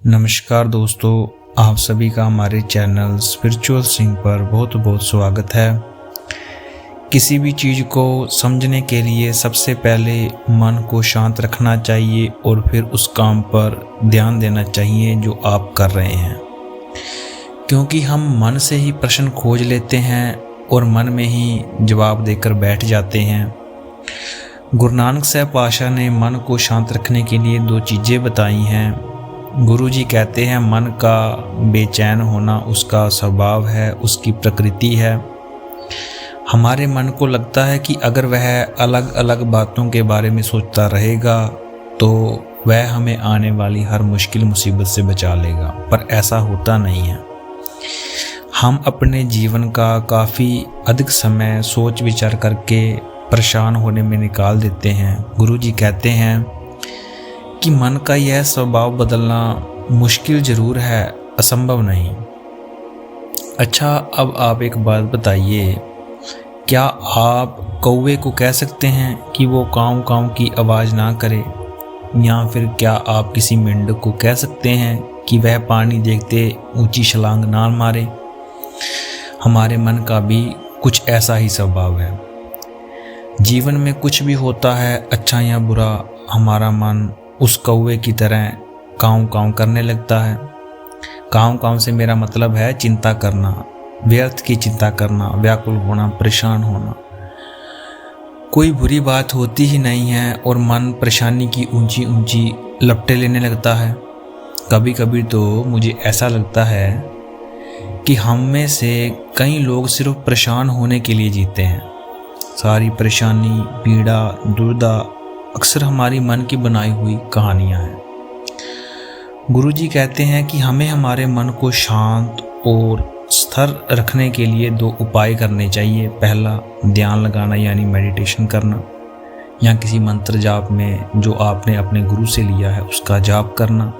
नमस्कार दोस्तों, आप सभी का हमारे चैनल स्पिरिचुअल सिंह पर बहुत बहुत स्वागत है। किसी भी चीज़ को समझने के लिए सबसे पहले मन को शांत रखना चाहिए और फिर उस काम पर ध्यान देना चाहिए जो आप कर रहे हैं, क्योंकि हम मन से ही प्रश्न खोज लेते हैं और मन में ही जवाब देकर बैठ जाते हैं। गुरु नानक साहब पातशाह ने मन को शांत रखने के लिए 2 चीज़ें बताई हैं। गुरु जी कहते हैं मन का बेचैन होना उसका स्वभाव है, उसकी प्रकृति है। हमारे मन को लगता है कि अगर वह अलग अलग बातों के बारे में सोचता रहेगा तो वह हमें आने वाली हर मुश्किल मुसीबत से बचा लेगा, पर ऐसा होता नहीं है। हम अपने जीवन का काफ़ी अधिक समय सोच विचार करके परेशान होने में निकाल देते हैं। गुरु जी कहते हैं कि मन का यह स्वभाव बदलना मुश्किल ज़रूर है, असंभव नहीं। अच्छा, अब आप एक बात बताइए, क्या आप कौवे को कह सकते हैं कि वो काऊ काऊ की आवाज़ ना करे, या फिर क्या आप किसी मेंढक को कह सकते हैं कि वह पानी देखते ऊंची छलांग ना मारे? हमारे मन का भी कुछ ऐसा ही स्वभाव है। जीवन में कुछ भी होता है, अच्छा या बुरा, हमारा मन उस कौवे की तरह काऊ काऊ करने लगता है। काऊ काऊ से मेरा मतलब है चिंता करना, व्यर्थ की चिंता करना, व्याकुल होना, परेशान होना। कोई बुरी बात होती ही नहीं है और मन परेशानी की ऊंची ऊंची लपटें लेने लगता है। कभी कभी तो मुझे ऐसा लगता है कि हम में से कई लोग सिर्फ परेशान होने के लिए जीते हैं। सारी परेशानी, पीड़ा, दुविधा अक्सर हमारी मन की बनाई हुई कहानियाँ हैं। गुरुजी कहते हैं कि हमें हमारे मन को शांत और स्थिर रखने के लिए 2 उपाय करने चाहिए। पहला, ध्यान लगाना यानी मेडिटेशन करना, या किसी मंत्र जाप में जो आपने अपने गुरु से लिया है उसका जाप करना,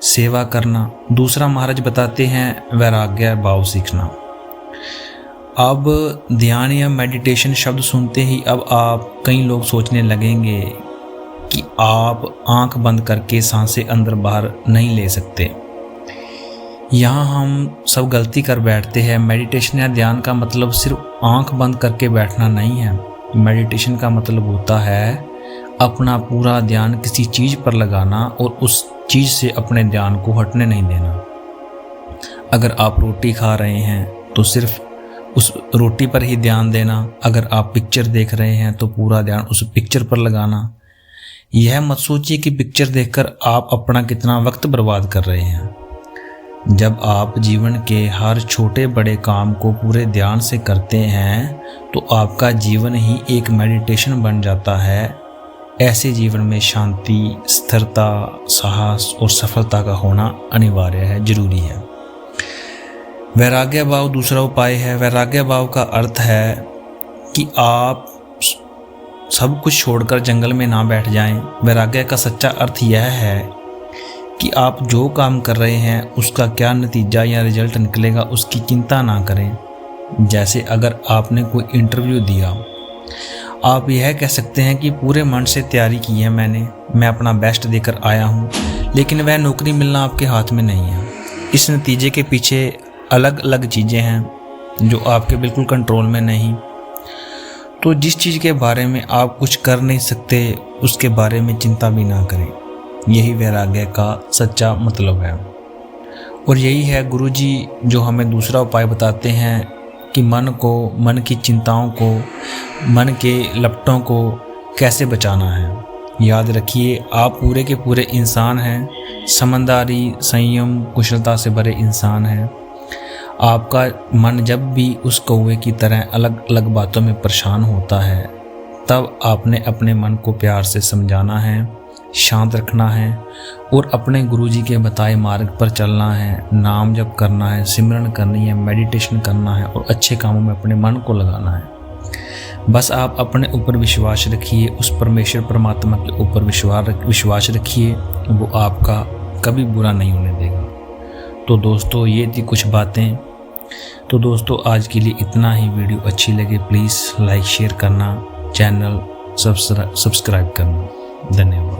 सेवा करना। दूसरा, महाराज बताते हैं वैराग्य भाव सीखना। अब ध्यान या मेडिटेशन शब्द सुनते ही अब आप कई लोग सोचने लगेंगे कि आप आंख बंद करके सांसें अंदर बाहर नहीं ले सकते। यहाँ हम सब गलती कर बैठते हैं। मेडिटेशन या ध्यान का मतलब सिर्फ आंख बंद करके बैठना नहीं है। मेडिटेशन का मतलब होता है अपना पूरा ध्यान किसी चीज़ पर लगाना और उस चीज़ से अपने ध्यान को हटने नहीं देना। अगर आप रोटी खा रहे हैं तो सिर्फ उस रोटी पर ही ध्यान देना। अगर आप पिक्चर देख रहे हैं तो पूरा ध्यान उस पिक्चर पर लगाना। यह मत सोचिए कि पिक्चर देखकर आप अपना कितना वक्त बर्बाद कर रहे हैं। जब आप जीवन के हर छोटे बड़े काम को पूरे ध्यान से करते हैं तो आपका जीवन ही एक मेडिटेशन बन जाता है। ऐसे जीवन में शांति, स्थिरता, साहस और सफलता का होना अनिवार्य है, जरूरी है। वैराग्य भाव दूसरा उपाय है। वैराग्य भाव का अर्थ है कि आप सब कुछ छोड़कर जंगल में ना बैठ जाएं। वैराग्य का सच्चा अर्थ यह है कि आप जो काम कर रहे हैं उसका क्या नतीजा या रिजल्ट निकलेगा उसकी चिंता ना करें। जैसे अगर आपने कोई इंटरव्यू दिया, आप यह कह सकते हैं कि पूरे मन से तैयारी की है मैं अपना बेस्ट देकर आया हूँ, लेकिन वह नौकरी मिलना आपके हाथ में नहीं है। इस नतीजे के पीछे अलग अलग चीज़ें हैं जो आपके बिल्कुल कंट्रोल में नहीं। तो जिस चीज़ के बारे में आप कुछ कर नहीं सकते उसके बारे में चिंता भी ना करें। यही वैराग्य का सच्चा मतलब है। और यही है गुरुजी जो हमें दूसरा उपाय बताते हैं कि मन को, मन की चिंताओं को, मन के लपटों को कैसे बचाना है। याद रखिए, आप पूरे के पूरे इंसान हैं, समझदारी, संयम, कुशलता से भरे इंसान हैं। आपका मन जब भी उस कौवे की तरह अलग अलग बातों में परेशान होता है तब आपने अपने मन को प्यार से समझाना है, शांत रखना है और अपने गुरुजी के बताए मार्ग पर चलना है। नाम जप करना है, सिमरन करनी है, मेडिटेशन करना है और अच्छे कामों में अपने मन को लगाना है। बस आप अपने ऊपर विश्वास रखिए, उस परमेश्वर परमात्मा के ऊपर विश्वास रखिए, वो आपका कभी बुरा नहीं होने देगा। तो दोस्तों, ये थी कुछ बातें। तो दोस्तों, आज के लिए इतना ही। वीडियो अच्छी लगे प्लीज़ लाइक शेयर करना, चैनल सब्सक्राइब करना। धन्यवाद।